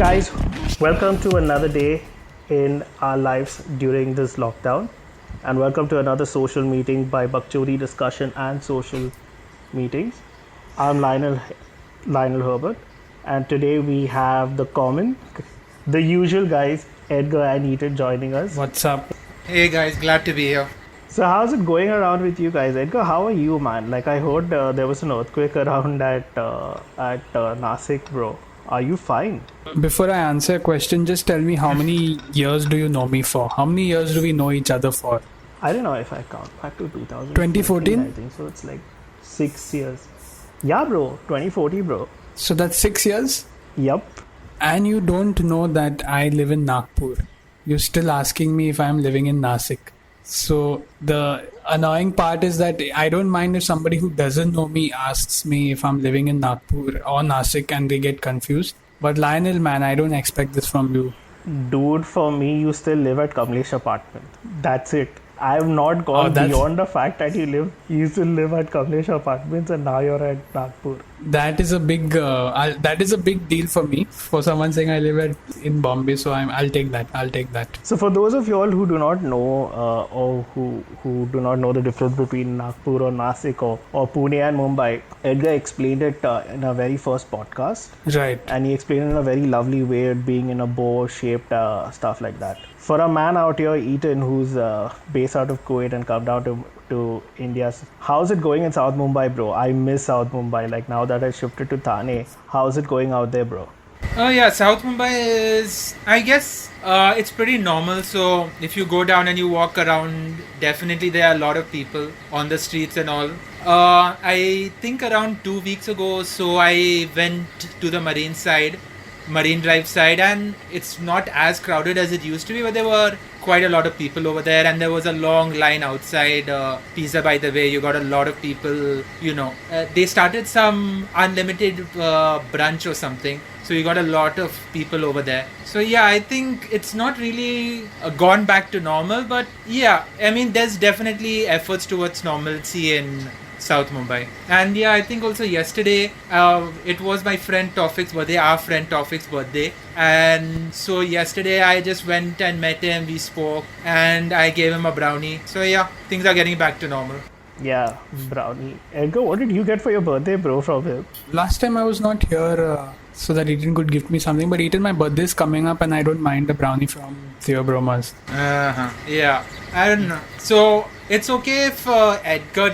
guys, welcome to another day in our lives during this lockdown, and welcome to another social meeting by Bakchori Discussion and Social Meetings. I'm Lionel Herbert, and today we have the usual guys, Edgar and Ethan joining us. What's up? Hey guys, glad to be here. So how's it going around with you guys? Edgar, how are you, man? Like I heard there was an earthquake around at Nasik, bro. Are you fine? Before I answer a question, just tell me how many years do you know me for? How many years do we know each other for? I don't know if I count back to 2014? I think so. It's like 6 years. Yeah, bro. 2014, bro. So that's 6 years? Yup. And you don't know that I live in Nagpur. You're still asking me if I'm living in Nasik. So the annoying part is that I don't mind if somebody who doesn't know me asks me if I'm living in Nagpur or Nasik and they get confused. But Lionel, man, I don't expect this from you. Dude, for me, you still live at Kamlesh apartment. That's it. I have not gone beyond the fact that you still live at Kamlesh apartments and now you're at Nagpur. That is a big deal for me. For someone saying I live in Bombay, so I'll take that. So for those of you all who do not know or who do not know the difference between Nagpur or Nasik or Pune and Mumbai, Edgar explained it in a very first podcast. Right. And he explained it in a very lovely way, it being in a bow-shaped stuff like that. For a man out here, Ethan, who's based out of Kuwait and come down to India, how's it going in South Mumbai, bro? I miss South Mumbai. Like now that I shifted to Thane, how's it going out there, bro? Oh yeah, South Mumbai is, I guess, it's pretty normal. So if you go down and you walk around, definitely there are a lot of people on the streets and all. I think around 2 weeks ago, so I went to the Marine Drive side, and it's not as crowded as it used to be, but there were quite a lot of people over there, and there was a long line outside Pizza by the Way. You got a lot of people, they started some unlimited brunch or something, so you got a lot of people over there. So yeah, I think it's not really gone back to normal, but yeah, I mean there's definitely efforts towards normalcy in South Mumbai. And yeah, I think also yesterday it was my friend Taufik's birthday, our friend Taufik's birthday, and so yesterday I just went and met him, we spoke, and I gave him a brownie. So yeah, things are getting back to normal. Yeah, brownie. Edgar, what did you get for your birthday, bro, from him? Last time I was not here, so that Ethan could gift me something, but Ethan, my birthday is coming up and I don't mind the brownie from Theobromas. Yeah, I don't know. So it's okay if Edgar,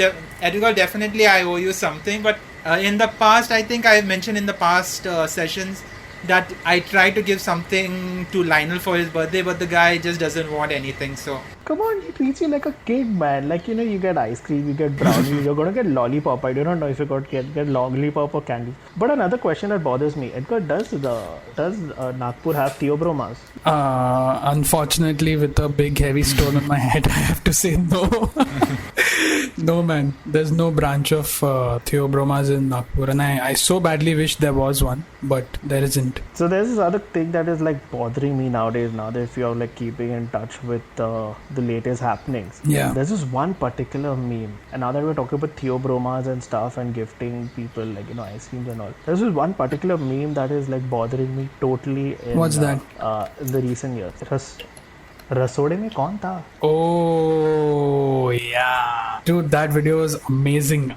definitely I owe you something, but in the past, I think I've mentioned in the past sessions that I tried to give something to Lionel for his birthday, but the guy just doesn't want anything, so... Come on, he treats you like a kid, man. Like, you get ice cream, you get brownie, you're gonna get lollipop. I do not know if you're gonna get lollipop or candy. But another question that bothers me, Edgar, does Nagpur have Theobromas? Unfortunately, with a big heavy stone on my head, I have to say no. No, man. There's no branch of Theobromas in Nagpur, and I so badly wish there was one, but there isn't. So there's this other thing that is like bothering me nowadays. Now that if you're like keeping in touch with the latest happenings, yeah. There's this one particular meme, and now that we're talking about Theobromas and stuff and gifting people like ice creams and all, there's this one particular meme that is like bothering me totally. What's that? In the recent years. रसोड़े में कौन था? Oh yeah, dude, that video was amazing.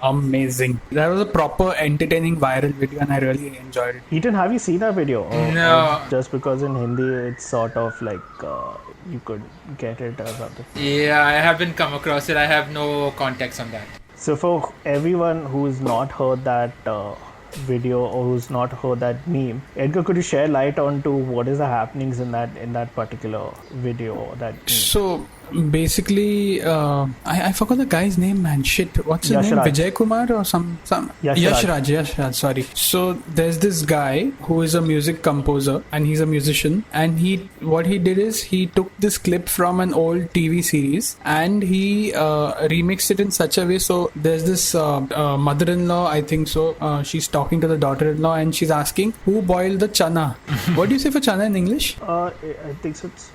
That was a proper entertaining viral video, and I really enjoyed it. Ethan, have you seen that video? No. Just because in Hindi it's sort of like you could get it or something. Yeah, I haven't come across it. I have no context on that. So for everyone who's not heard that video or who's not heard that meme, Edgar, could you share light on to what is the happenings in that particular video or that meme? So basically, I forgot the guy's name, man. Shit, what's his name? Vijay Kumar or some Yash Raj, sorry. So there's this guy who is a music composer and he's a musician, and what he did is he took this clip from an old TV series and he remixed it in such a way. So there's this mother-in-law, I think so, she's talking talking to the daughter-in-law, and she's asking who boiled the chana. What do you say for chana in English? I think so. It's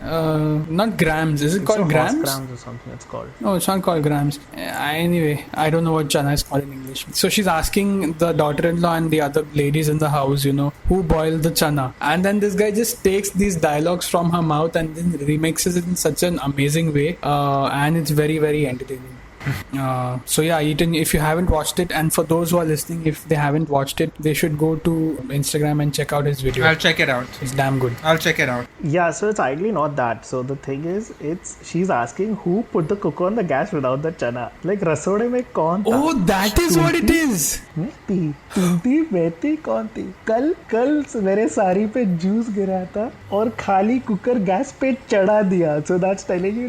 not grams. Is it called grams? Grams or something. It's called. No, it's not called grams. Anyway, I don't know what chana is called in English. So she's asking the daughter-in-law and the other ladies in the house, who boiled the chana. And then this guy just takes these dialogues from her mouth and then remixes it in such an amazing way. And it's very, very entertaining. So yeah, Eaton, if you haven't watched it, and for those who are listening, if they haven't watched it, they should go to Instagram and check out his video. I'll check it out. It's damn good. I'll check it out. Yeah, so it's ideally not that. So the thing is, she's asking who put the cooker on the gas without the chana. Like rasode mein kaun tha? Oh, that is what it is. मेथी तुमती मेथी कौन थी? कल मेरे साड़ी पे juice गिरा था और खाली cooker gas पे चढ़ा दिया. So that's telling you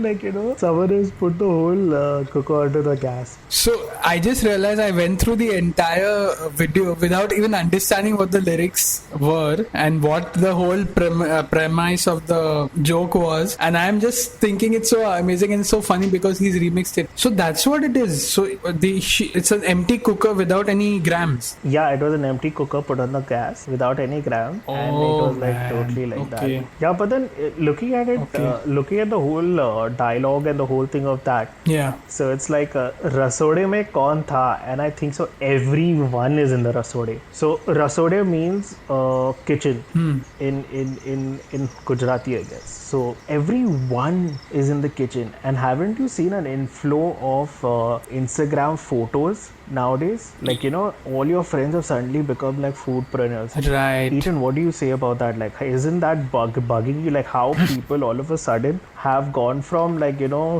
someone has put the whole cooker under the gas. So I just realized I went through the entire video without even understanding what the lyrics were and what the whole premise of the joke was, and I'm just thinking it's so amazing and so funny because he's remixed it. So that's what it is. So it's an empty cooker without any grams. Yeah, it was an empty cooker put on the gas without any grams, and it was totally like that. Yeah, but then looking at it, looking at the whole dialogue and the whole thing of that. Yeah. So it's like rasode mein kaun tha, and I think so everyone is in the rasode. So rasode means kitchen in Gujarati, I guess. So everyone is in the kitchen, and haven't you seen an inflow of Instagram photos nowadays? All your friends have suddenly become foodpreneurs. Right. Ethan, what do you say about that? Isn't that bugging you? How people all of a sudden have gone from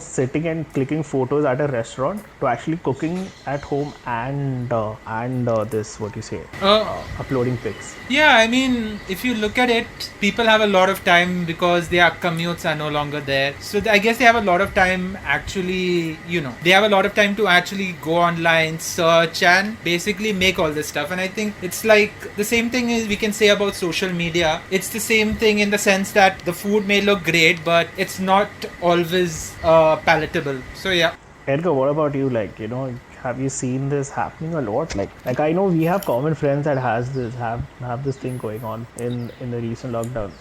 sitting and clicking photos at a restaurant to actually cooking at home and this, what you say, uploading pics. Yeah, I mean, if you look at it, people have a lot of time because their commutes are no longer there. So I guess they have a lot of time actually, they have a lot of time to actually go online, search, and basically make all this stuff. And I think it's like the same thing is we can say about social media. It's the same thing in the sense that the food may look great, but it's not always palatable. So yeah. Edgar, what about you? Have you seen this happening a lot? Like I know we have common friends that have this thing going on in the recent lockdown.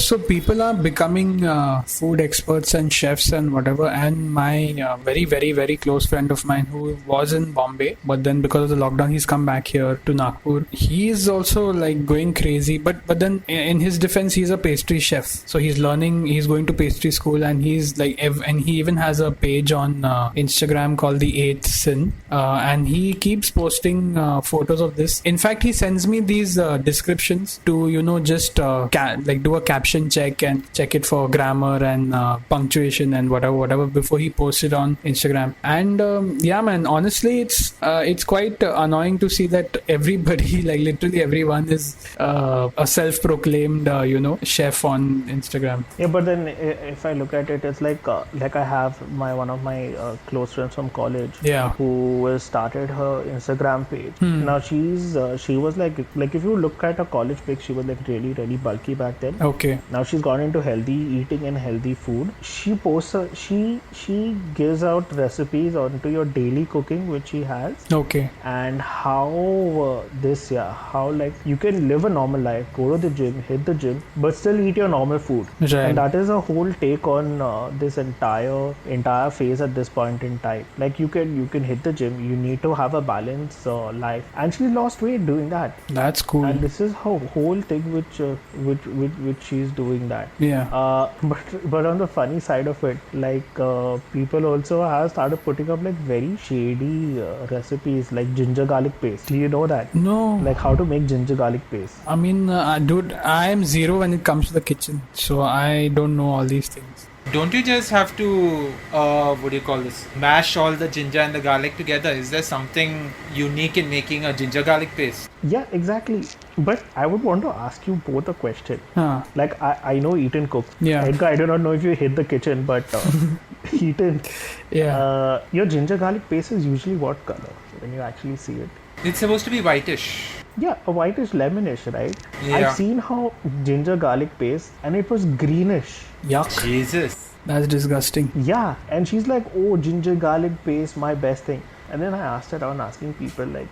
So people are becoming food experts and chefs and whatever. And my very, very, very close friend of mine who was in Bombay, but then because of the lockdown, he's come back here to Nagpur. He is also going crazy. But then in his defense, he's a pastry chef. So he's learning. He's going to pastry school, and he's and he even has a page on Instagram called the Eighth Sin, and he keeps posting photos of this. In fact, he sends me these descriptions to just do a caption check and check it for grammar and punctuation and whatever before he posts it on Instagram. And yeah, man, honestly, it's quite annoying to see that everybody, literally everyone, is a self-proclaimed chef on Instagram. Yeah, but then if I look at it, it's like I have one of my close friends from college. Yeah. Who has started her Instagram page. Now she was if you look at her college pic, she was really, really bulky back then. Okay. Now she's gone into healthy eating and healthy food. She posts she gives out recipes onto your daily cooking which she has. Okay. And how you can live a normal life, go to the gym, hit the gym, but still eat your normal food. Right. And that is a whole take on this entire phase at this point in time. You can hit the gym, you need to have a balanced life, and she lost weight doing that. That's cool. And this is her whole thing which she's doing that. Yeah. But on the funny side of it, people also have started putting up very shady recipes like ginger garlic paste. Do you know that? No. How to make ginger garlic paste. I mean, dude, I am zero when it comes to the kitchen, so I don't know all these things. Don't you just have to, mash all the ginger and the garlic together? Is there something unique in making a ginger garlic paste? Yeah, exactly. But I would want to ask you both a question. Huh. I know Eaton cooks. Yeah. Edgar, I do not know if you hit the kitchen, but Eaton. Yeah. Your ginger garlic paste is usually what color when you actually see it? It's supposed to be whitish. Yeah, a whitish lemonish, right? Yeah. I've seen how ginger garlic paste and it was greenish. Yuck. Jesus. That's disgusting. Yeah, and she's like, oh, ginger garlic paste, my best thing. And then I asked around asking people like,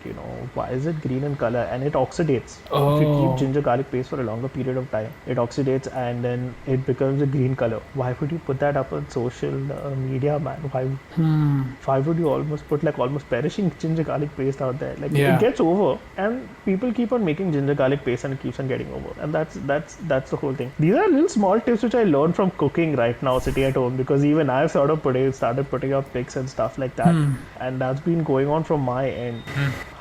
why is it green in color? And it oxidates. If you Oh. keep ginger garlic paste for a longer period of time, it oxidates and then it becomes a green color. Why would you put that up on social media, man? Why would you almost put like almost perishing ginger garlic paste out there? Like Yeah. it gets over, and people keep on making ginger garlic paste and it keeps on getting over. And that's the whole thing. These are little small tips which I learned from cooking right now, sitting at home, because even I've sort of started putting up pics and stuff like that, and that's been going on from my end.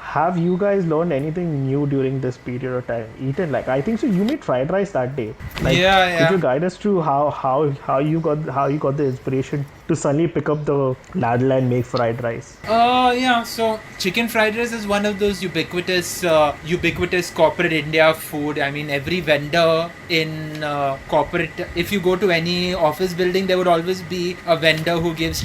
Have you guys learned anything new during this period of time? Eaten, like, I think so. You made fried rice that day. Like, Yeah. could you guide us through how you got the inspiration to suddenly pick up the ladle and make fried rice? Yeah. So chicken fried rice is one of those ubiquitous corporate India food. I mean, every vendor in corporate, if you go to any office building, there would always be a vendor who gives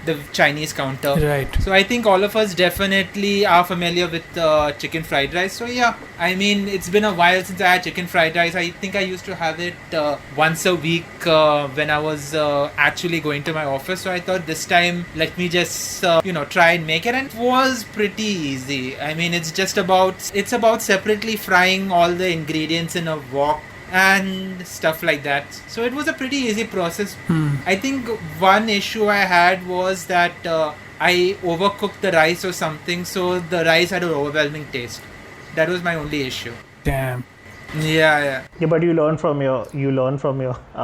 the Chinese counter. Right. So I think all of us definitely are familiar with chicken fried rice. So yeah, I mean, it's been a while since I had chicken fried rice. I think I used to have it once a week when I was actually going to my office. So I thought this time, let me just try and make it, and it was pretty easy. I mean, it's about separately frying all the ingredients in a wok and stuff like that. So it was a pretty easy process. I think one issue I had was that I overcooked the rice or something, so the rice had an overwhelming taste. That was my only issue. Damn. Yeah. Yeah, but you learn from your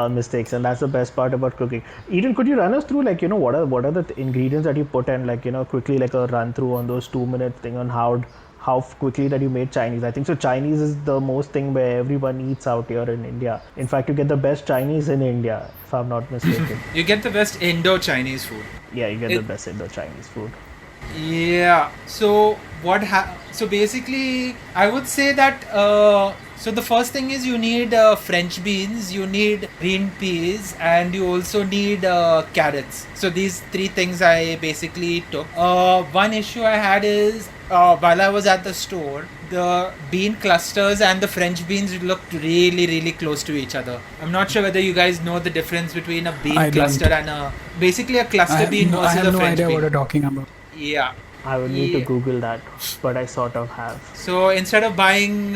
mistakes, and that's the best part about cooking. Eden, could you run us through, like, what are the ingredients that you put in, like, quickly, like a run through on those 2-minute thing on how quickly that you made Chinese? I think so. Chinese is the most thing where everyone eats out here in India. In fact, you get the best Chinese in India, if I'm not mistaken. You get the best Indo-Chinese food. Yeah, you get the best Indo-Chinese food. Yeah. So so basically, I would say that so the first thing is you need French beans, you need green peas, and you also need carrots. So these three things I basically took. One issue I had is while I was at the store, the bean clusters and the French beans looked really, really close to each other. I'm not sure whether you guys know the difference between a bean cluster and basically a cluster bean versus a French bean. I have no idea what you're talking about. Yeah. I would need to Google that, but I sort of have. So instead of buying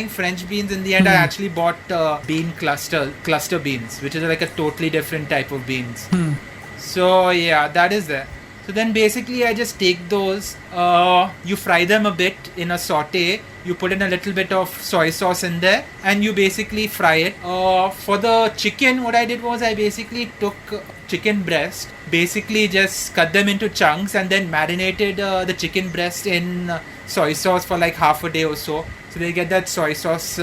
French beans, in the end I actually bought bean cluster beans, which is like a totally different type of beans. So yeah, that is there. So then basically I just take those, you fry them a bit in a saute, you put in a little bit of soy sauce in there, and you basically fry it. For the chicken, what I did was I basically took chicken breast, basically just cut them into chunks, and then marinated the chicken breast in soy sauce for like half a day or so they get that soy sauce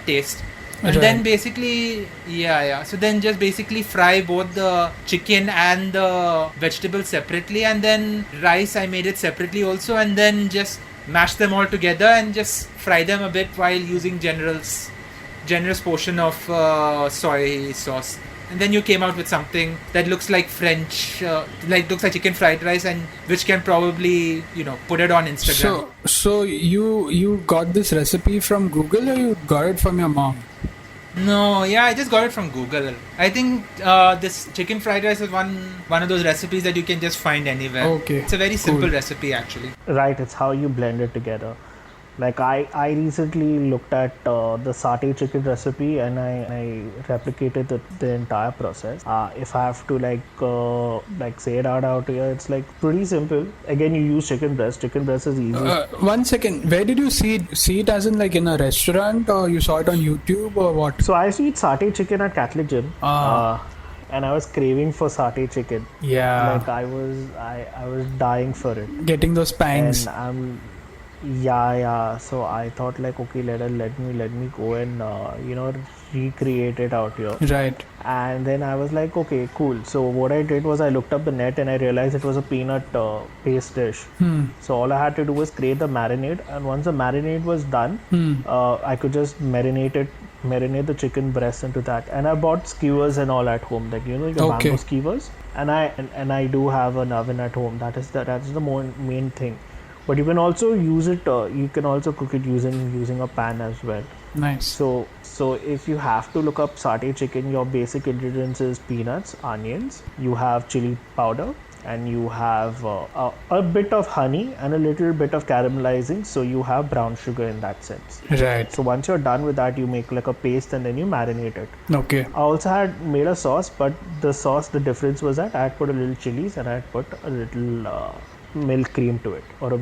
taste. And then basically, so then just basically fry both the chicken and the vegetables separately, and then rice I made it separately also, and then just mash them all together and just fry them a bit while using generous portion of soy sauce. And then you came out with something that looks like looks like chicken fried rice, and which can probably put it on Instagram. So you got this recipe from Google, or you got it from your mom? No, I just got it from Google. I think this chicken fried rice is one of those recipes that you can just find anywhere. Okay, it's a very simple recipe actually. Right, it's how you blend it together. Like I recently looked at the satay chicken recipe, and I replicated the entire process. If I have to like say it out here, it's like pretty simple. Again, you use chicken breast. Chicken breast is easy. 1 second. Where did you see it as in, like, in a restaurant, or you saw it on YouTube, or what? So I used to eat satay chicken at Catholic gym. And I was craving for satay chicken. Yeah. Like I was dying for it. Getting those pangs. And so I thought, like, okay, let me go and recreate it out here. Right. And then I was like, okay, cool. So what I did was I looked up the net, and I realized it was a peanut paste dish. So all I had to do was create the marinade, and once the marinade was done, I could just marinate the chicken breast into that. And I bought skewers and all at home, like bamboo skewers. And I do have an oven at home. That's the main thing. But you can also use it. You can also cook it using a pan as well. Nice. So if you have to look up satay chicken, your basic ingredients is peanuts, onions. You have chili powder, and you have a bit of honey and a little bit of caramelizing, so you have brown sugar in that sense. Right. So once you're done with that, you make like a paste and then you marinate it. Okay. I also had made a sauce, but the difference was that I had put a little chilies and I had put a little milk cream to it, or a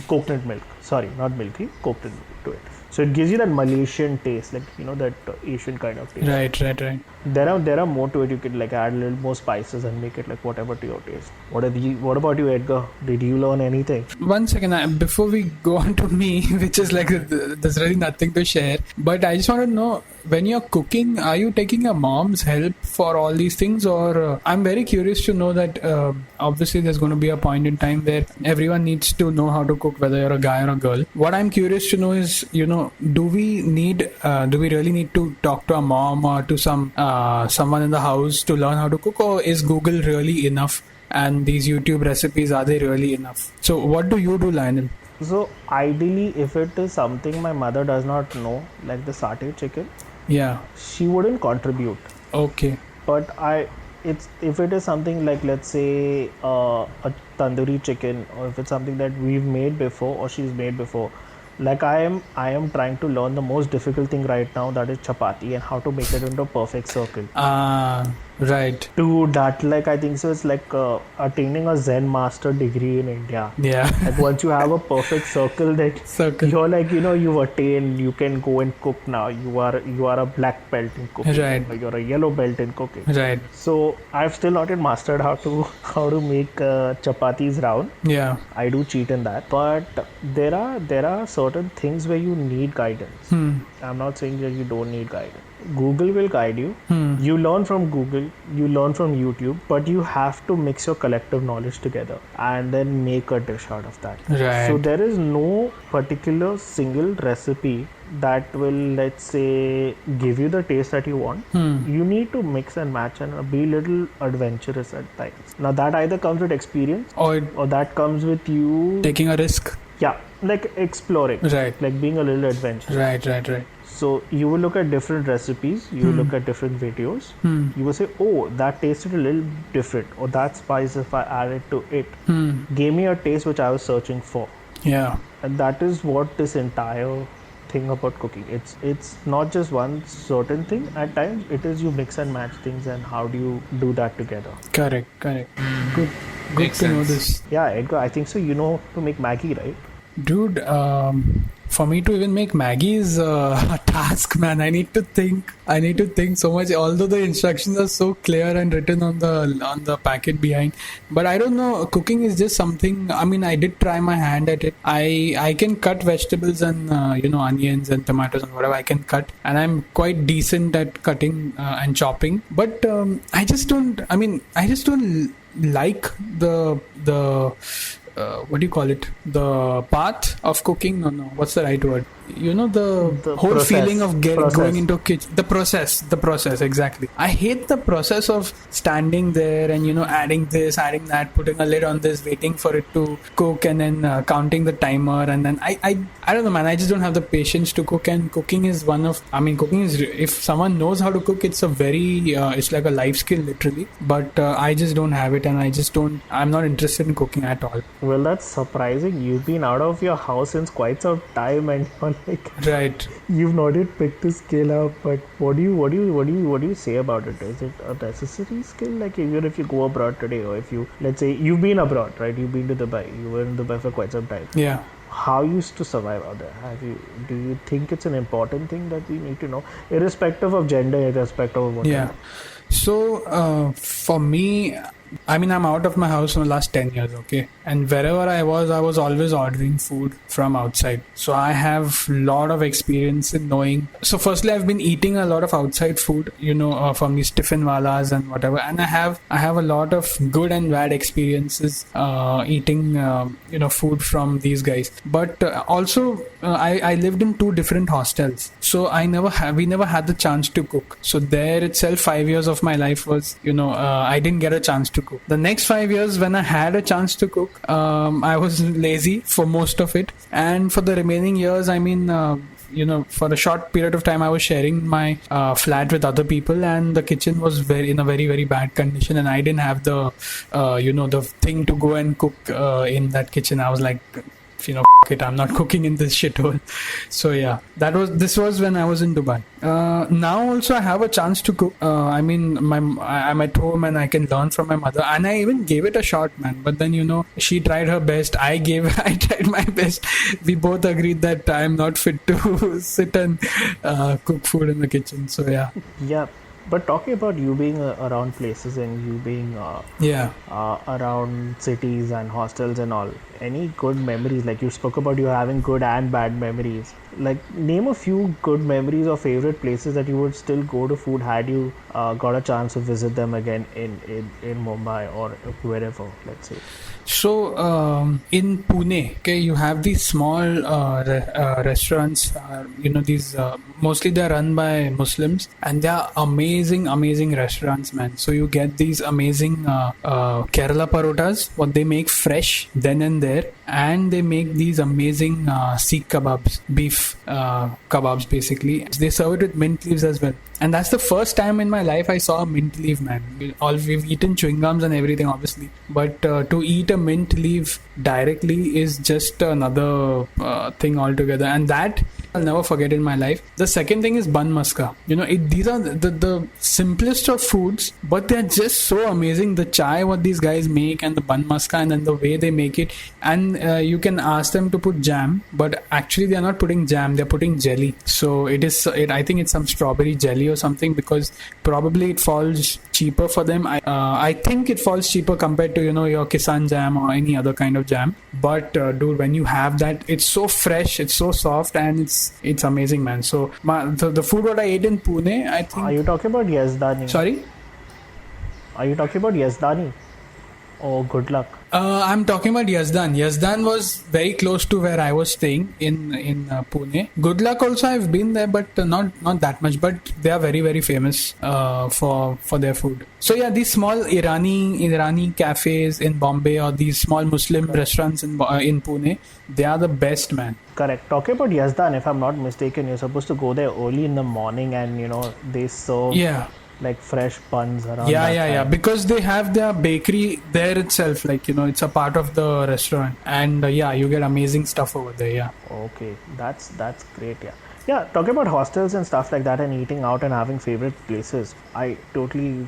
coconut milk. Sorry, not milk cream, coconut milk to it. So it gives you that Malaysian taste, like that Asian kind of taste. Right. There are more to it. You could like add a little more spices and make it like whatever to your taste. What about you, Edgar? Did you learn anything? 1 second, before we go on to me, which is like there's really nothing to share. But I just want to know, when you're cooking, are you taking your mom's help for all these things, or I'm very curious to know that obviously there's going to be a point in time where everyone needs to know how to cook, whether you're a guy or a girl. What I'm curious to know is, do we really need to talk to our mom or to someone in the house to learn how to cook, or is Google really enough? And these YouTube recipes, are they really enough? So what do you do, Lionel? So ideally, if it is something my mother does not know, like the satay chicken, she wouldn't contribute. Okay. But if it is something like, let's say a tandoori chicken, or if it's something that we've made before or she's made before, like I am trying to learn the most difficult thing right now, that is chapati, and how to make it into a perfect circle. Right. To that, like I think so, it's like attaining a Zen master degree in India. Yeah. Like once you have a perfect circle, you're like, you've attained, you can go and cook now. You are a black belt in cooking. Right. Or you're a yellow belt in cooking. Right. So I've still not yet mastered how to make chapatis round. Yeah. I do cheat in that, but there are certain things where you need guidance. I'm not saying that you don't need guidance. Google will guide you. You learn from Google, you learn from YouTube, but you have to mix your collective knowledge together and then make a dish out of that. Right. So there is no particular single recipe that will, let's say, give you the taste that you want. You need to mix and match and be a little adventurous at times. Now that either comes with experience or that comes with you taking a risk. Yeah, like exploring. Right. Like being a little adventurous. Right. So you will look at different recipes, you will look at different videos, you will say, oh, that tasted a little different, or that spice, if I added to it, gave me a taste which I was searching for. Yeah. And that is what this entire thing about cooking. It's not just one certain thing. At times it is you mix and match things, and how do you do that together. Correct. Good Makes to sense. know this. Yeah, Edgar, I think so. You know to make Maggie, right? Dude, for me to even make Maggie is a task, man. I need to think so much, although the instructions are so clear and written on the packet behind. But I don't know, cooking is just something, I mean, I did try my hand at it. I can cut vegetables and onions and tomatoes and whatever I can cut, and I'm quite decent at cutting and chopping. But I just don't like the what do you call it? The path of cooking? No. What's the right word? The whole process. Feeling of going into kitchen. The process, exactly. I hate the process of standing there and, adding this, adding that, putting a lid on this, waiting for it to cook, and then counting the timer. And then I don't know, man. I just don't have the patience to cook. And cooking is if someone knows how to cook, it's it's like a life skill, literally. But I just don't have it, and I'm not interested in cooking at all. Well, that's surprising. You've been out of your house since quite some time, and you're like, right. You've not yet picked the skill up. But what do you say about it? Is it a necessary skill? Like even if you go abroad today, or if you, let's say, you've been abroad, right? You've been to Dubai. You were in Dubai for quite some time. Yeah. How you used to survive out there? Do you think it's an important thing that we need to know, irrespective of gender, irrespective of what? Yeah. So for me, I'm out of my house for the last 10 years, okay? And wherever I was always ordering food from outside. So I have a lot of experience in knowing. So firstly, I've been eating a lot of outside food, from these tiffin walas and whatever. And I have a lot of good and bad experiences eating, food from these guys. But also, I lived in 2 different hostels. So we never had the chance to cook. So there itself, 5 years of my life was, I didn't get a chance to cook. The next 5 years, when I had a chance to cook, I was lazy for most of it, and for the remaining years, for a short period of time I was sharing my flat with other people, and the kitchen was in a very, very bad condition, and I didn't have the the thing to go and cook in that kitchen. I was like, F it, I'm not cooking in this shithole. So yeah, this was when I was in Dubai. Now also I have a chance to cook. I mean, I'm at home and I can learn from my mother, and I even gave it a shot, man. But then she tried her best. I tried my best. We both agreed that I'm not fit to sit and cook food in the kitchen. So yeah. Yeah. But talking about you being around places and you being around cities and hostels and all, any good memories? Like you spoke about you having good and bad memories. Like name a few good memories or favorite places that you would still go to food had you got a chance to visit them again in Mumbai or wherever, let's say. So in Pune, okay, you have these small restaurants. These mostly they're run by Muslims, and they are amazing restaurants, man. So you get these amazing Kerala parotas, what they make fresh then and there, and they make these amazing Sikh kebabs, beef kebabs basically. They serve it with mint leaves as well. And that's the first time in my life I saw a mint leaf, man. We've eaten chewing gums and everything, obviously. But to eat a mint leaf directly is just another thing altogether. And that I'll never forget in my life. The second thing is bun maska. These are the simplest of foods, but they're just so amazing. The chai, what these guys make, and the bun maska, and then the way they make it. And you can ask them to put jam, but actually they're not putting jam, they're putting jelly. So I think it's some strawberry jelly or something, because probably it falls cheaper for them. I think it falls cheaper compared to your Kisan jam or any other kind of jam. But dude, when you have that, it's so fresh, it's so soft, and it's amazing, man. So the food what I ate in Pune, I think. Are you talking about Yazdani? Sorry? Are you talking about Yazdani? Oh, good luck. I'm talking about Yazdan. Yazdan was very close to where I was staying in Pune. Good luck also, I've been there, but not that much. But they are very, very famous for their food. So yeah, these small Irani cafes in Bombay, or these small Muslim restaurants in Pune, they are the best, man. Correct. Talking about Yazdan, if I'm not mistaken, you're supposed to go there early in the morning, and they serve like fresh buns around. Yeah. Because they have their bakery there itself. Like, it's a part of the restaurant. And you get amazing stuff over there. Yeah. Okay. That's great. Yeah. Yeah. Talking about hostels and stuff like that, and eating out and having favorite places, I totally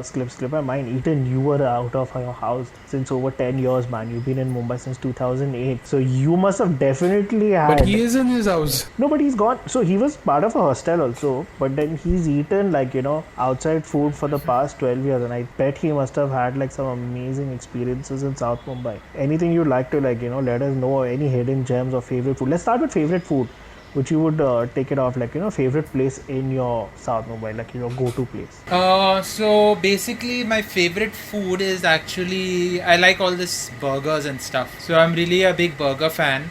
slip my mind. Ethan, you were out of your house since over 10 years, man. You've been in Mumbai since 2008. So you must have definitely had... But he is in his house. No, but he's gone. So he was part of a hostel also. But then he's eaten outside food for the past 12 years. And I bet he must have had some amazing experiences in South Mumbai. Anything you'd like to let us know, any hidden gems or favorite food. Let's start with favorite food, which you would take it off, favorite place in your South Mumbai, your go-to place. So basically my favorite food is actually, I like all this burgers and stuff. So I'm really a big burger fan.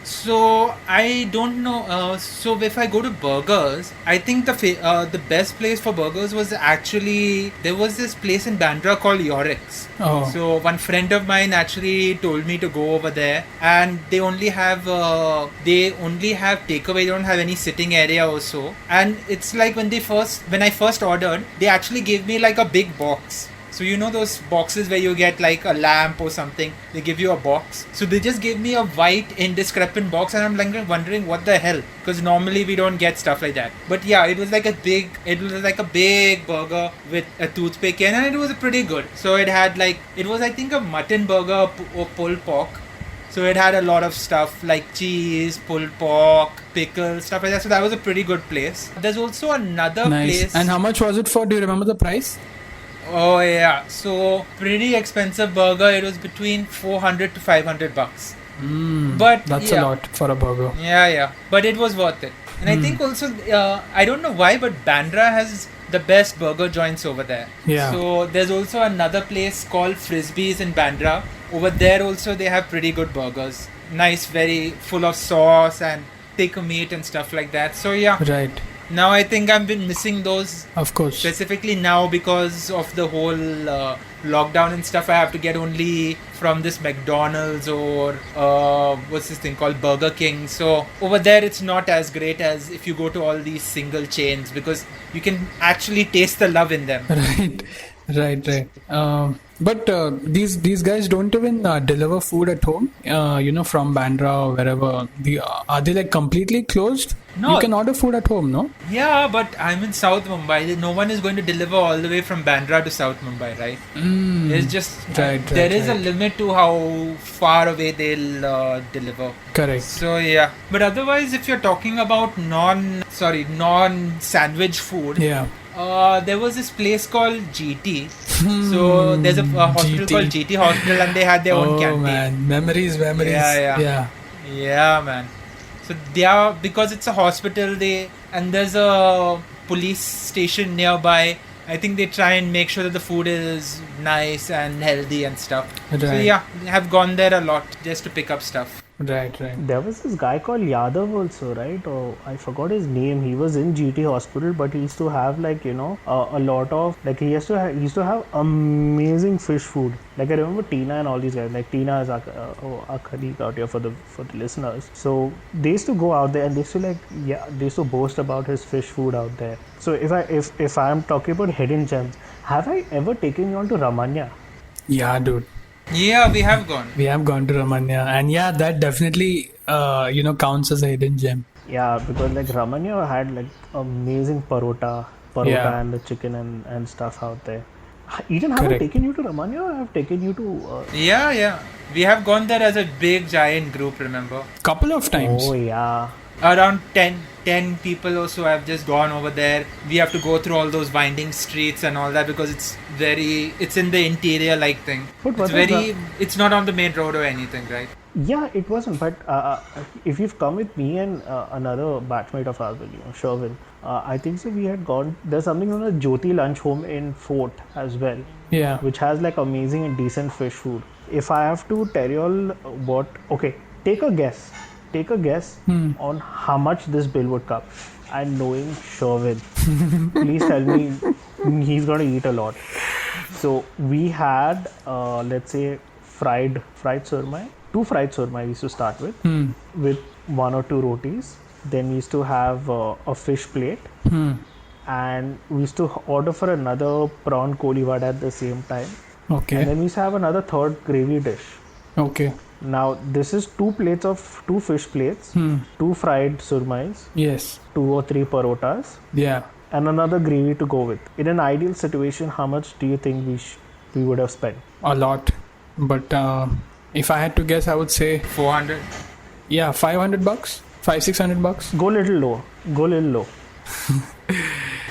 So I don't know. So if I go to burgers, I think the best place for burgers was actually, there was this place in Bandra called Yorix. Oh. So one friend of mine actually told me to go over there, and they only have takeaway. They don't have any sitting area also, and it's like when I first ordered, they actually gave me a big box. So those boxes where you get a lamp or something, they give you a box. So they just gave me a white indiscrepant box, and I'm wondering what the hell, because normally we don't get stuff like that. But yeah, it was like a big burger with a toothpick in, and it was pretty good. So it had it was I think a mutton burger or pulled pork. So it had a lot of stuff like cheese, pulled pork, pickles, stuff like that. So that was a pretty good place. There's also another place. And how much was it for? Do you remember the price? Oh yeah, so pretty expensive burger. It was between $400 to $500. But that's a lot for a burger. Yeah, but it was worth it. And I think also, I don't know why, but Bandra has the best burger joints over there. Yeah. So there's also another place called Frisbees in Bandra. Over there also they have pretty good burgers. Nice, very full of sauce and thick meat and stuff like that. So yeah. Right. Now I think I've been missing those. Of course. Specifically now because of the whole lockdown and stuff, I have to get only from this McDonald's or what's this thing called Burger King. So over there it's not as great as if you go to all these single chains because you can actually taste the love in them. Right. But these guys don't even deliver food at home. From Bandra or wherever. Are they like completely closed? No. You can order food at home, no? Yeah, but I'm in South Mumbai. No one is going to deliver all the way from Bandra to South Mumbai, right? It's just there is a limit to how far away they'll deliver. Correct. So yeah, but otherwise, if you're talking about non-sandwich food, yeah. There was this place called GT. So there's a hospital called GT Hospital, and they had their own canteen. Oh man, memories. Yeah, man. So because it's a hospital, there's a police station nearby. I think they try and make sure that the food is nice and healthy and stuff. Right. So yeah, I have gone there a lot just to pick up stuff. Right. There was this guy called Yadav also, right? Oh, I forgot his name. He was in GT Hospital, but he used to have a lot of he used to have amazing fish food. Like I remember Tina and all these guys. Like Tina is our colleague out here for the listeners. So they used to go out there and they used to boast about his fish food out there. So if I'm talking about hidden gems, have I ever taken you on to Ramanya? Yeah, dude. Yeah, we have gone. We have gone to Ramanya, and yeah, that definitely counts as a hidden gem. Yeah, because like Ramanya had like amazing parota and the chicken and stuff out there. Eden, have I taken you to Ramanya or have taken you to... Yeah. We have gone there as a big giant group, remember? Couple of times. Oh, yeah. Around 10 people or so have just gone over there. We have to go through all those winding streets and all that because it's in the interior like thing. It's not on the main road or anything, right? Yeah, it wasn't. But if you've come with me and another batchmate of ours, Sherwin, I think so we had gone. There's something called a Jyoti Lunch Home in Fort as well. Yeah. Which has like amazing and decent fish food. If I have to tell you all take a guess. Take a guess on how much this bill would come. And knowing Sherwin, please tell me he's going to eat a lot. So we had, let's say, fried surmai. 2 fried surmai we used to start with 1 or 2 rotis. Then we used to have a fish plate. And we used to order for another prawn koli vada at the same time. Okay. And then we used to have another third gravy dish. Okay. Now, this is 2 fish plates, 2 fried surmais, yes, 2 or 3 parotas, yeah, and another gravy to go with. In an ideal situation, how much do you think we would have spent? A lot. But if I had to guess, I would say 400. Yeah, $500, $600. Go little low.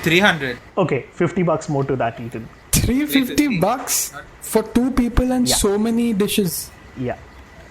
300. Okay, $50 more to that, Ethan. $350 for 2 people and so many dishes. Yeah.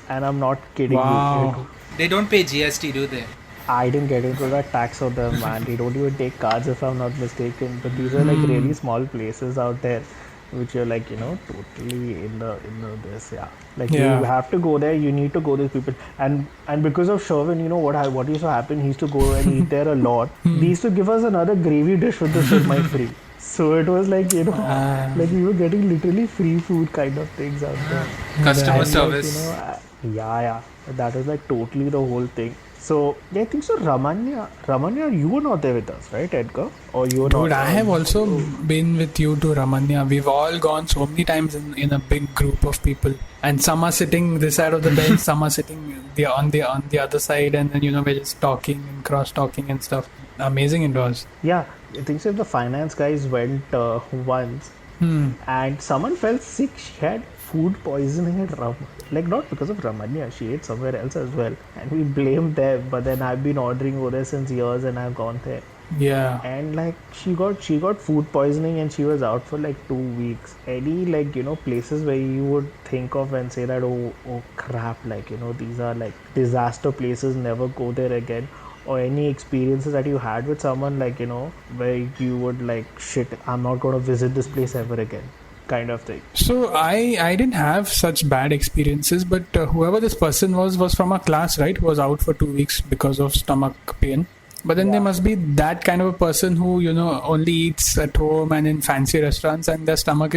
And I'm not kidding you. They don't pay GST, do they? I didn't get into that tax of them, man. They don't even take cards if I'm not mistaken. But these are like really small places out there, which are like, totally in the this, yeah. Like you have to go there. You need to go. These people and because of Sherwin, what used to happen? He used to go and eat there a lot. They used to give us another gravy dish with the surmai free. So it was like, like we were getting literally free food kind of things out there. Customer service. Yeah. That was like totally the whole thing. So I think so. Ramanya, you were not there with us, right, Edgar? Or you were not? Dude, I have also been with you to Ramanya. We've all gone so many times in a big group of people, and some are sitting this side of the bench, some are sitting on the other side, and then we're just talking and cross talking and stuff. Amazing it was. Yeah, I think so. The finance guys went once, and someone fell sick. She had food poisoning at Ram. Like not because of Ramanya, she ate somewhere else as well, and we blamed them. But then I've been ordering over there since years, and I've gone there. Yeah. And like she got food poisoning, and she was out for like 2 weeks. Any places where you would think of and say that oh crap, these are like disaster places. Never go there again. Or any experiences that you had with someone where you would like shit, I'm not going to visit this place ever again, kind of thing. So I didn't have such bad experiences, but whoever this person was from our class, right, who was out for 2 weeks because of stomach pain. But then there must be that kind of a person who, only eats at home and in fancy restaurants, and their stomach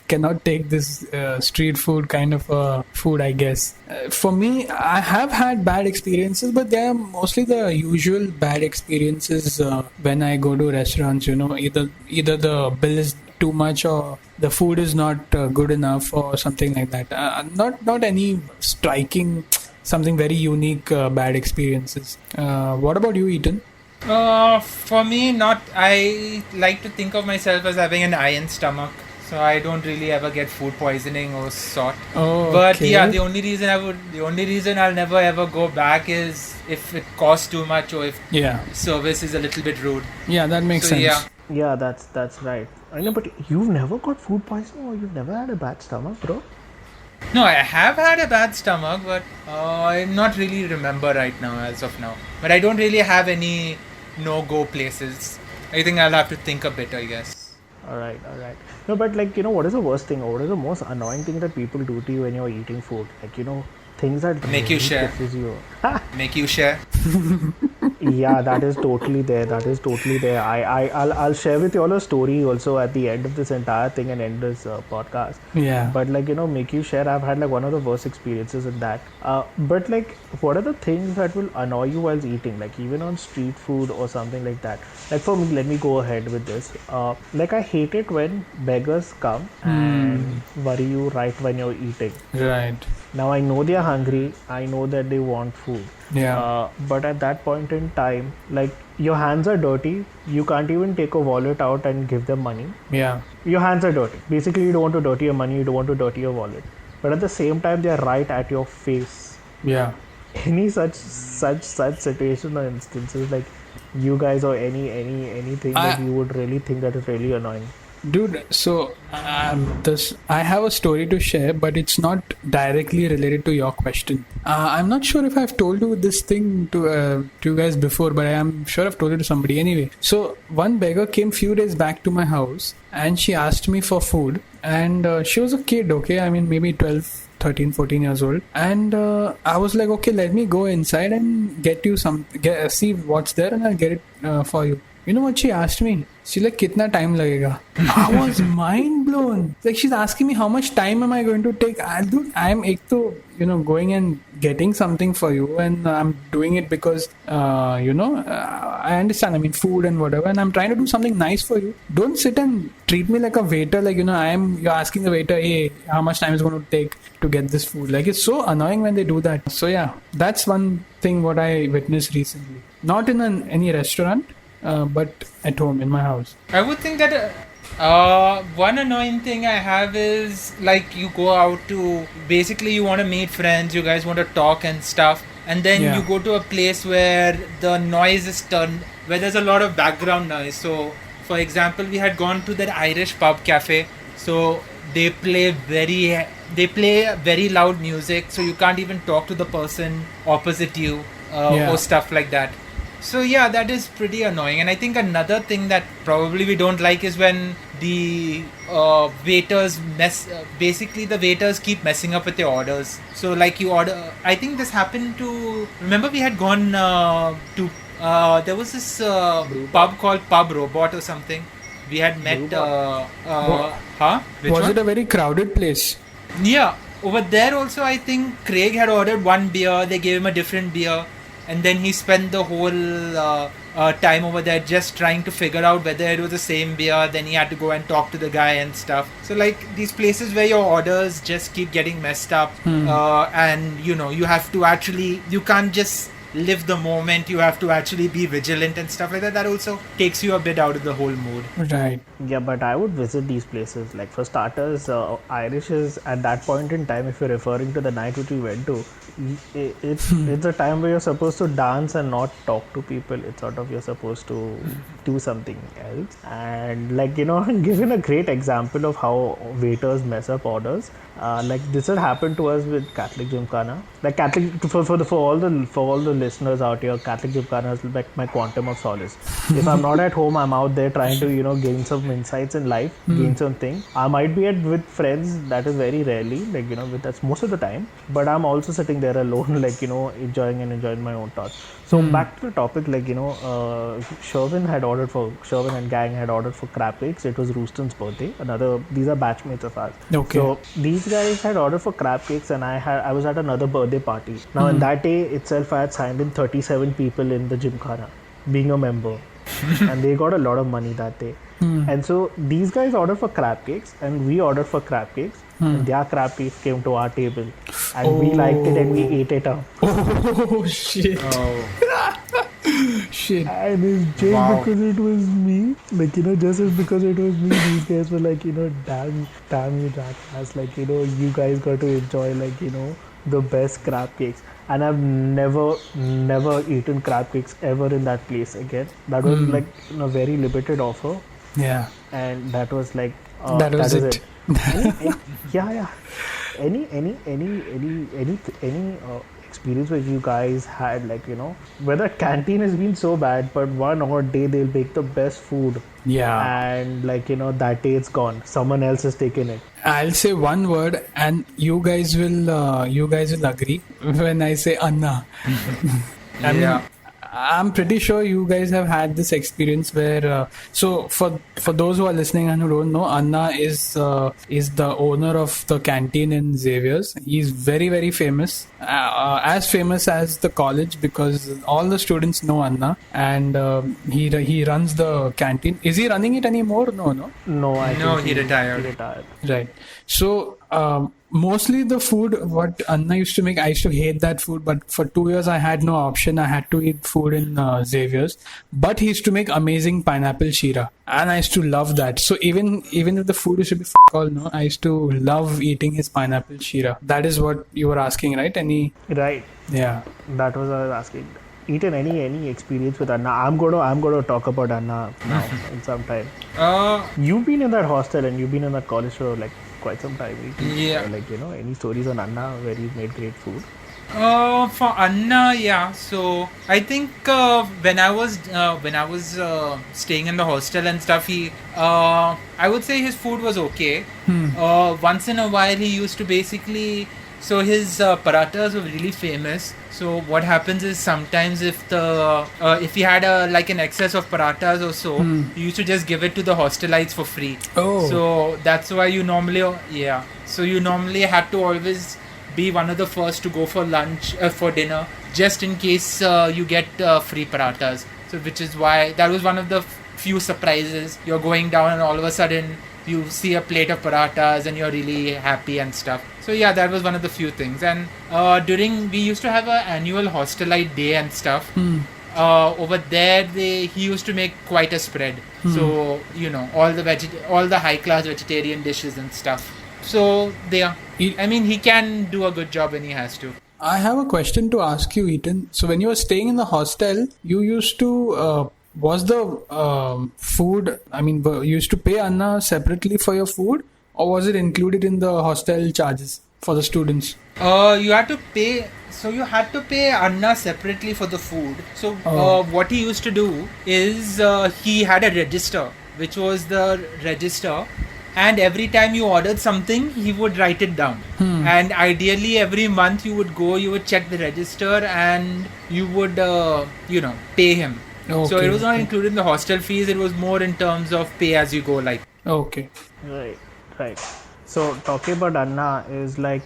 cannot take this street food kind of food, I guess. For me, I have had bad experiences, but they are mostly the usual bad experiences when I go to restaurants. Either the bill is too much or the food is not good enough or something like that. Not any striking, something very unique bad experiences. What about you, Ethan? For me, not. I like to think of myself as having an iron stomach, so I don't really ever get food poisoning or sort. Oh, but okay. yeah, the only reason I'll never ever go back is if it costs too much or if service is a little bit rude. Yeah, that makes sense. Yeah, that's right. I know, but you've never got food poisoning or you've never had a bad stomach, bro? No, I have had a bad stomach, but I not really remember right now as of now. But I don't really have any no-go places. I think I'll have to think a bit, I guess. Alright. No, but what is the worst thing or what is the most annoying thing that people do to you when you're eating food? Things that make you share. Make you share. Yeah, that is totally there. I'll share with you all a story also at the end of this entire thing and end this podcast. Yeah. But make you share. I've had one of the worst experiences in that. But what are the things that will annoy you while eating? Even on street food or something like that. For me, let me go ahead with this. I hate it when beggars come and worry you right when you're eating. Right. Now I know they are hungry. I know that they want food. Yeah. But at that point in time, your hands are dirty. You can't even take a wallet out and give them money. Yeah. Your hands are dirty. Basically, you don't want to dirty your money. You don't want to dirty your wallet. But at the same time, they are right at your face. Yeah. Any such situation or instances you guys or anything that you would really think that is really annoying? Dude, so I have a story to share, but it's not directly related to your question. I'm not sure if I've told you this thing to you guys before, but I am sure I've told it to somebody anyway. So one beggar came few days back to my house and she asked me for food, and she was a kid, okay? I mean, maybe 12, 13, 14 years old. And I was like, okay, let me go inside and get you see what's there and I'll get it for you. You know what she asked me? She's like, kitna time lagega? I was mind blown. She's asking me how much time am I going to take? I'm going and getting something for you, and I'm doing it because I understand. I mean, food and whatever, and I'm trying to do something nice for you. Don't sit and treat me like a waiter. You're asking the waiter, hey, how much time is it going to take to get this food? It's so annoying when they do that. So yeah, that's one thing what I witnessed recently. Not in any restaurant. But at home in my house. I would think that one annoying thing I have is you go out to, basically you want to meet friends, you guys want to talk and stuff, and then you go to a place where the noise is turned, where there's a lot of background noise. So for example, we had gone to that Irish pub cafe, so they play very loud music, so you can't even talk to the person opposite you or stuff like that. So yeah, that is pretty annoying. And I think another thing that probably we don't like is when the waiters basically the waiters keep messing up with their orders. So you order, I think this happened to, remember we had gone to, there was this pub called Pub Robot or something. We had met, was it a very crowded place? Yeah, over there also I think Craig had ordered one beer, they gave him a different beer. And then he spent the whole time over there just trying to figure out whether it was the same beer. Then he had to go and talk to the guy and stuff. So these places where your orders just keep getting messed up, and you have to actually, you can't just live the moment, you have to actually be vigilant and stuff like that. That also takes you a bit out of the whole mood. Right. Yeah, but I would visit these places. For starters, Irish is at that point in time, if you're referring to the night which we went to, it's a time where you're supposed to dance and not talk to people. It's sort of, you're supposed to do something else. And given a great example of how waiters mess up orders. This had happened to us with Catholic Gymkhana. Catholic, for all the listeners out here, Catholic Gymkhana is my quantum of solace. If I'm not at home, I'm out there trying to gain some insights in life, gain something. I might be with friends. That is very rarely, that's most of the time. But I'm also sitting there there alone, like, enjoying my own thoughts. So back to the topic, like, Sherwin and gang had ordered for crab cakes. It was Rooston's birthday. These are batchmates of ours. Okay. So these guys had ordered for crab cakes, and I was at another birthday party. Now, in that day itself, I had signed in 37 people in the Gymkhana, being a member. And they got a lot of money that day. And so these guys ordered for crab cakes, and we ordered for crab cakes. And their crab cakes came to our table, and we liked it, and we ate it up. Oh shit! Shit! And it's just because it was me, like, just as because it was me, these guys were like, damn you jackass, like, you guys got to enjoy, like, the best crab cakes. And I've never eaten crab cakes ever in that place again. That was like a very limited offer. Yeah. And that was like that was it. Yeah. Any experience where you guys had, like, whether canteen has been so bad, but one odd day they'll make the best food. Yeah. And, like, that day it's gone. Someone else has taken it. I'll say one word, and you guys will agree when I say Anna. I'm pretty sure you guys have had this experience where. So for those who are listening and who don't know, Anna is the owner of the canteen in Xavier's. He's very, very famous, as famous as the college, because all the students know Anna, and he runs the canteen. Is he running it anymore? No. No, he retired. Right. So. Mostly the food what Anna used to make, I used to hate that food, but for 2 years I had no option. I had to eat food in Xavier's. But he used to make amazing pineapple sheera, and I used to love that. So even if the food used to be all, no, I used to love eating his pineapple sheera. That is what you were asking, right? Right. Yeah. That was what I was asking. Eaten any experience with Anna? I'm gonna talk about Anna now in some time. You've been in that hostel and you've been in that college for like quite some time. Yeah. Like, any stories on Anna where you've made great food? For Anna, yeah. So I think when I was staying in the hostel and stuff, I would say his food was okay. Once in a while, he used to basically. So his parathas were really famous. So what happens is sometimes if he had an excess of parathas or so, he used to just give it to the hostelites for free. Oh. So that's why you normally had to always be one of the first to go for lunch for dinner, just in case you get free parathas. So which is why that was one of the few surprises. You're going down and all of a sudden you see a plate of parathas and you're really happy and stuff. So yeah, that was one of the few things. And we used to have an annual hostelite day and stuff. Over there, he used to make quite a spread. So all the high class vegetarian dishes and stuff. So he can do a good when he has to. I have a question to ask you, Ethan. So when you were staying in the hostel, you used to. Was the food, you used to pay Anna separately for your food, or was it included in the hostel charges for the students? You had to pay. So you had to pay Anna separately for the food. So what he used to do is he had a register, which was the register, and every time you ordered something, he would write it down. And ideally, every month you would check the register, and you would pay him. Okay. So it was not included in the hostel fees. It was more in terms of pay as you go, like. Okay. Right. So talking about Anna is like,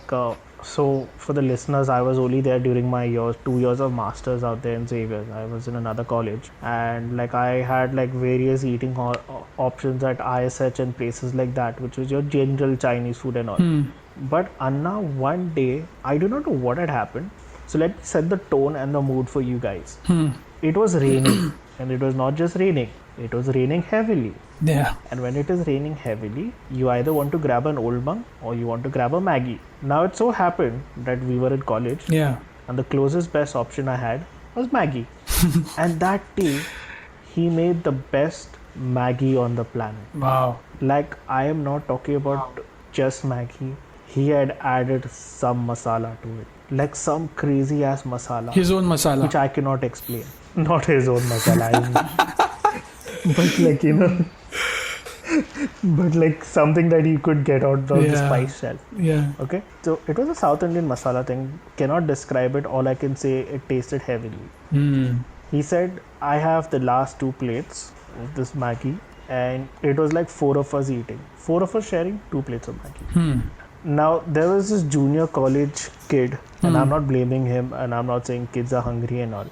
so for the listeners, I was only there during my 2 years of masters out there in Xavier. I was in another college, and like I had like various eating options at ISH and places like that, which was your general Chinese food and all. But Anna, one day, I do not know what had happened. So let me set the tone and the mood for you guys. It was raining, and it was not just raining, it was raining heavily. Yeah. And when it is raining heavily, you either want to grab an Old Monk or you want to grab a Maggie. Now it so happened that we were in college, and the closest best option I had was Maggie. And that day, he made the best Maggie on the planet. Wow. Like, I am not talking about just Maggie. He had added some masala to it. Like some crazy ass masala. His own masala. Which I cannot explain. Not his own masala. But like, but like something that you could get out of the Yeah. spice shelf. Yeah. Okay, so it was a South Indian masala thing. Cannot describe it. All I can say, it tasted heavily. Hmm. He said, I have the last 2 plates of this Maggi, and it was like 4 of us eating. 4 of us sharing 2 plates of Maggi. Hmm. Now, there was this junior college kid, and I'm not blaming him, and I'm not saying kids are hungry and all,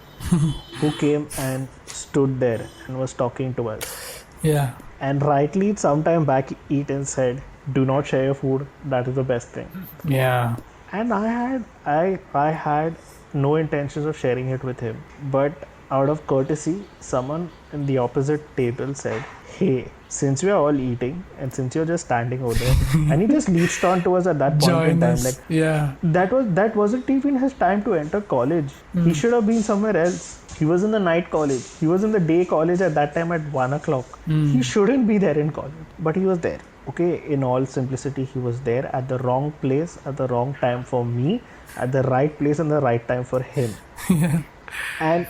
who came and stood there and was talking to us. Yeah. And rightly, sometime back, Eaton said, do not share your food. That is the best thing. Yeah. And I had no intentions of sharing it with him, but out of courtesy, someone in the opposite table said, hey, since we are all eating and since you're just standing over there, and he just leached on to us at that point in Join time, us. like Yeah. that wasn't even his time to enter college. He should have been somewhere else. He was in the night college. He was in the day college at that time at 1 o'clock. He shouldn't be there in college, but he was there. Okay, in all simplicity, he was there at the wrong place at the wrong time for me, at the right place and the right time for him. Yeah. And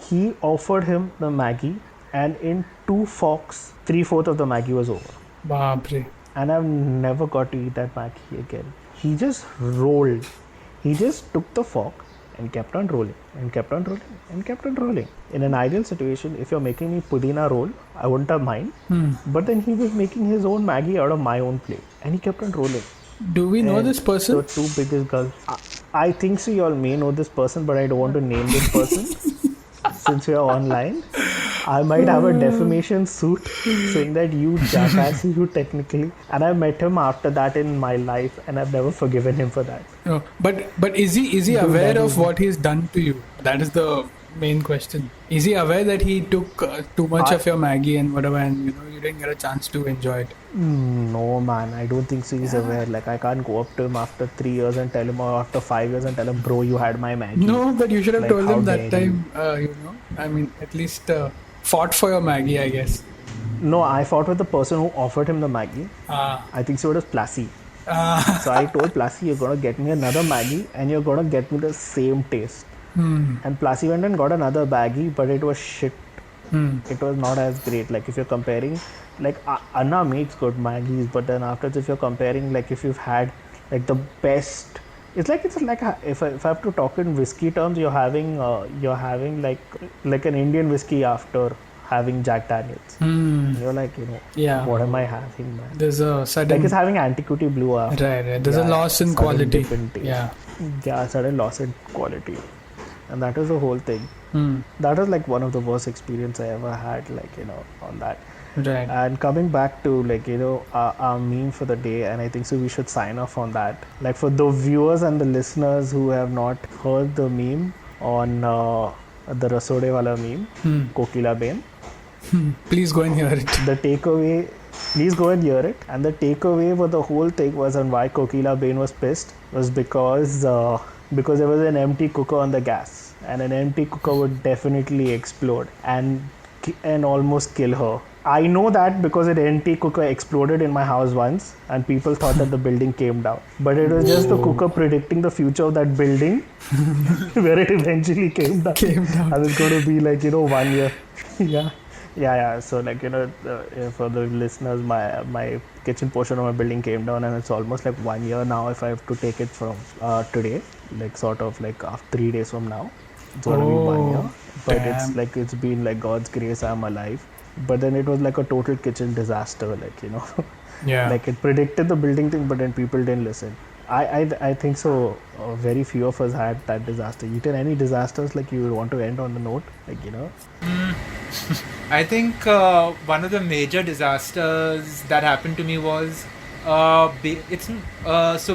he offered him the Maggie, and in 2 forks, 3/4 of the Maggie was over. Baapre. And I've never got to eat that Maggie again. He just rolled. He just took the fork and kept on rolling and kept on rolling and kept on rolling. In an ideal situation, if you're making me pudina roll, I wouldn't have mind. But then he was making his own Maggie out of my own plate, and he kept on rolling. Do we know And this person? The 2 biggest girls. I think so. You all may know this person, but I don't want to name this person since we are online. I might have a defamation suit saying that you jackass, you technically. And I met him after that in my life, and I've never forgiven him for that. No. But is he aware of what he's done to you? That is the main question. Is he aware that he took too much of your Maggie and whatever, and you didn't get a chance to enjoy it? No, man, I don't think so. He's aware. Like, I can't go up to him after 3 years and tell him, or after 5 years and tell him, bro, you had my Maggie. No, but you should have Like, told how him that dare time. I mean, at least fought for your Maggie, I guess. No, I fought with the person who offered him the Maggie. I think so. It was Plassy. So I told Plassy, you're gonna get me another Maggie and you're gonna get me the same taste. And Plassy went and got another baggie, but it was shit. It was not as great. Like, if you're comparing, like, Anna makes good Maggies, but then afterwards, if you're comparing, like, if you've had like the best, it's like if I have to talk in whiskey terms, you're having like an Indian whiskey after having Jack Daniels. You're like, Yeah. what am I having, man? There's a sudden... Like, it's having Antiquity Blue after. Right. There's a loss in sudden quality. dip in taste. Yeah. Sudden loss in quality. And that was the whole thing. That was like one of the worst experience I ever had, like, on that. Right. And coming back to, like, our meme for the day, and I think so we should sign off on that. Like, for the viewers and the listeners who have not heard the meme on the Rasode Wala meme, Kokila Bain, Please go and hear it. the takeaway, please go and hear it. And the takeaway for the whole thing was on why Kokila Bain was pissed was because there was an empty cooker on the gas, and an empty cooker would definitely explode and almost kill her. I know that because an empty cooker exploded in my house once, and people thought that the building came down. But it was just the cooker predicting the future of that building, where it eventually came down. And it's going to be like 1 year. Yeah. So, like, for the listeners, my kitchen portion of my building came down, and it's almost like 1 year now. If I have to take it from today, like, sort of like after 3 days from now, it's going to be 1 year. But damn. it's like, it's been like God's grace, I'm alive. But then it was like a total kitchen disaster, like, Yeah. like, it predicted the building thing, but then people didn't listen. I think so. Very few of us had that disaster. Eaten any disasters, like, you would want to end on the note, like, I think one of the major disasters that happened to me was so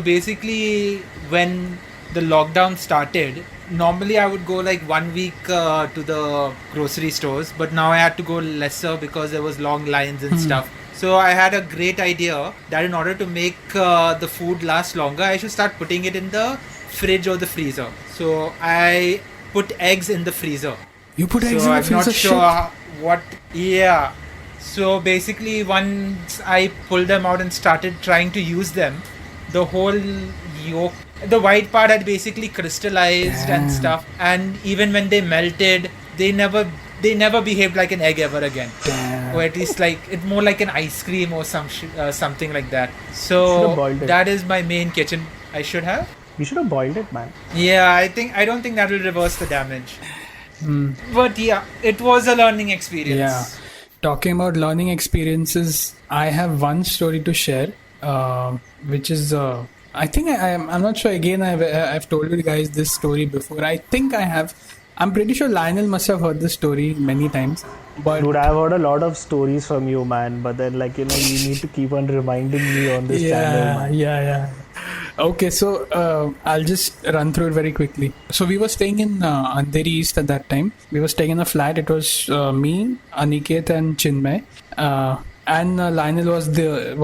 basically when the lockdown started, normally I would go like 1 week to the grocery stores, but now I had to go lesser because there was long lines and stuff. So I had a great idea that in order to make the food last longer, I should start putting it in the fridge or the freezer. So I put eggs in the freezer. You put eggs So in the I'm freezer? not sure what. Yeah. So basically, once I pulled them out and started trying to use them, the whole yolk, the white part had basically crystallized and stuff. And even when they melted, they never they never behaved like an egg ever again. Damn. Or at least like it's more like an ice cream or something like that. Should've So boiled it. that is my main kitchen. I should have. You should have boiled it, man. Yeah, I don't think that will reverse the damage. But yeah, it was a learning experience. Yeah. Talking about learning experiences, I have one story to share, which is, I think I'm not sure. Again, I've told you guys this story before. I think I have. I'm pretty sure Lionel must have heard this story many times. But Dude, I've heard a lot of stories from you, man. But then, like, you know, you need to keep on reminding me on this channel, man. yeah. Okay, so I'll just run through it very quickly. So we were staying in Andheri East at that time. We were staying in a flat. It was me, Aniket, and Chinmay. And Lionel was the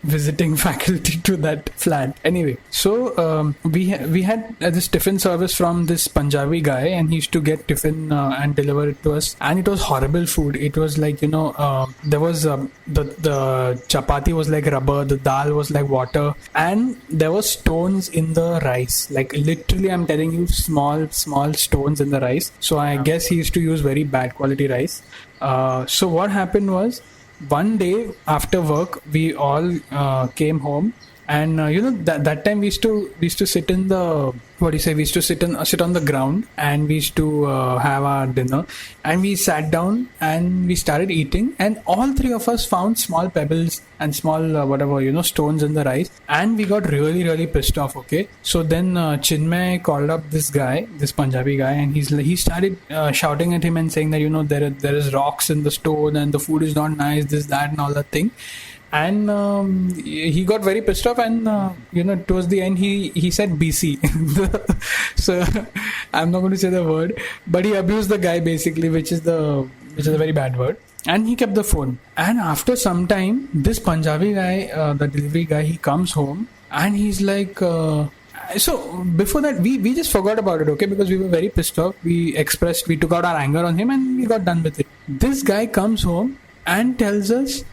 visiting faculty to that flat. Anyway, so we had this tiffin service from this Punjabi guy, and he used to get tiffin and deliver it to us. And it was horrible food. It was like, you know, there was the chapati was like rubber, the dal was like water, and there were stones in the rice. Like literally, I'm telling you, small stones in the rice. So I guess he used to use very bad quality rice. So what happened was, one day after work, we all came home, and you know, that time we used to sit in the, we used to sit on the ground, and we used to have our dinner, and we sat down and we started eating, and all three of us found small pebbles and small stones in the rice, and we got really pissed off. Okay, so then Chinmay called up this Punjabi guy, and he started shouting at him and saying that, you know, there is rocks in the stone and the food is not nice, this, that, and all that thing. And he got very pissed off, and towards the end he said BC. So I'm not going to say the word, but he abused the guy basically, which is a very bad word. And he kept the phone. And after some time, this Punjabi guy, the delivery guy, he comes home and he's like, so before that, we just forgot about it, okay? Because we were very pissed off. We took out our anger on him and we got done with it. This guy comes home and tells us,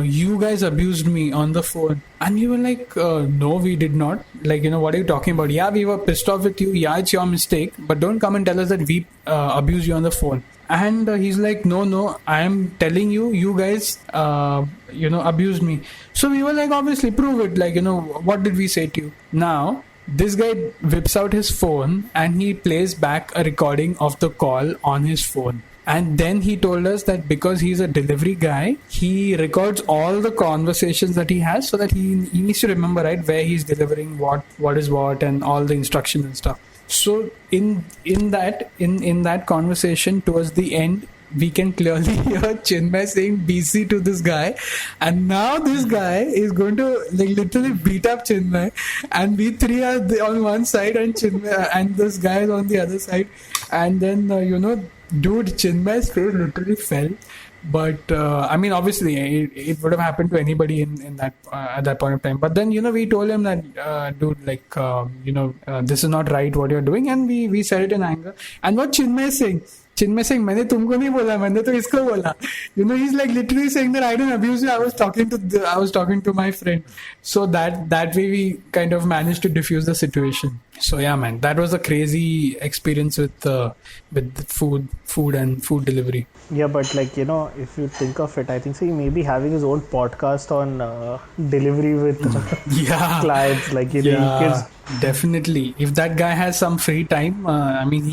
you guys abused me on the phone. And we were like, no, we did not. Like, you know, what are you talking about? Yeah, we were pissed off with you. Yeah, it's your mistake. But don't come and tell us that we abused you on the phone. And he's like, no, I am telling you, you guys, abused me. So we were like, obviously, prove it. Like, you know, what did we say to you? Now, this guy whips out his phone and he plays back a recording of the call on his phone. And then he told us that because he's a delivery guy, he records all the conversations that he has so that he needs to remember, right, where he's delivering what is what and all the instructions and stuff. So in that conversation towards the end, we can clearly hear Chinmay saying BC to this guy, and now this guy is going to like literally beat up Chinmay, and we three are on one side and Chinmay and this guy is on the other side, and then dude, Chinmay's face literally fell. But I mean, obviously, it would have happened to anybody in that at that point of time. But then, we told him that, dude, like, this is not right what you're doing, and we said it in anger. And what Chinmay is saying, मैंने तुमको नहीं बोला, मैंने तो इसको बोला. He's like literally saying that I didn't abuse you. I was talking to my friend. So that way we kind of managed to diffuse the situation. So yeah, man, that was a crazy experience with food and food delivery. Yeah, but like, if you think of it, I think so he may be having his own podcast on delivery with clients. Like, he gives... Definitely. If that guy has some free time, I mean,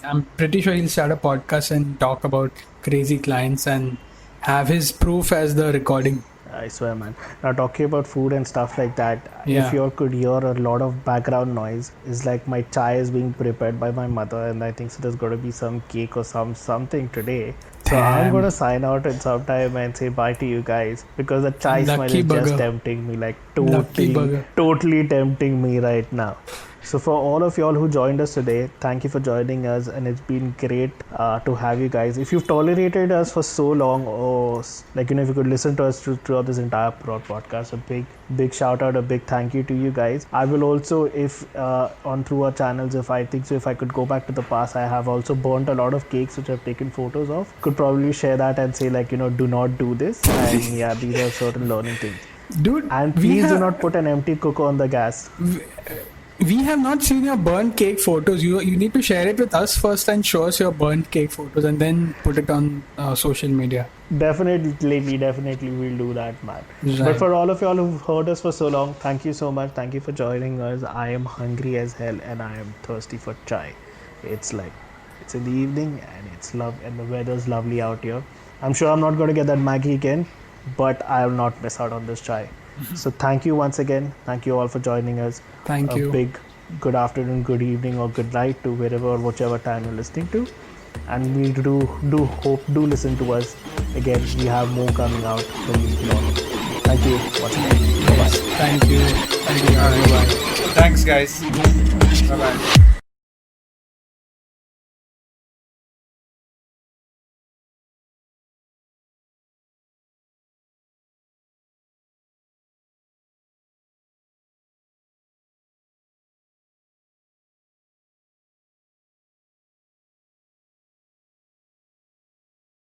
I'm pretty sure he'll start a podcast and talk about crazy clients and have his proof as the recording. I swear, man. Now, talking about food and stuff like that, if you all could hear a lot of background noise, it's like my chai is being prepared by my mother, and I think so there's going to be some cake or something today. So I'm going to sign out in some time and say bye to you guys, because the chai smell is just tempting me, like totally tempting me right now. So for all of y'all who joined us today, thank you for joining us, and it's been great to have you guys. If you've tolerated us for so long, or if you could listen to us throughout this entire podcast, a big shout out, a big thank you to you guys. I will also, if through our channels, if I think so, if I could go back to the past, I have also burnt a lot of cakes which I've taken photos of. Could probably share that and say do not do this. And yeah, these are certain learning things. Dude, and please do not put an empty cooker on the gas. We have not seen your burnt cake photos. You need to share it with us first and show us your burnt cake photos and then put it on social media. Definitely we'll do that, man. Right. But for all of y'all who've heard us for so long, thank you so much. Thank you for joining us. I am hungry as hell and I am thirsty for chai. It's in the evening and the weather's lovely out here. I'm sure I'm not going to get that Maggie again, but I will not miss out on this chai. So thank you once again. Thank you all for joining us. Thank you. A big good afternoon, good evening, or good night to wherever or whichever time you're listening to. And we do listen to us again. We have more coming out from you all. Thank you once again. Bye bye. Thank you. Thanks, guys. Bye bye.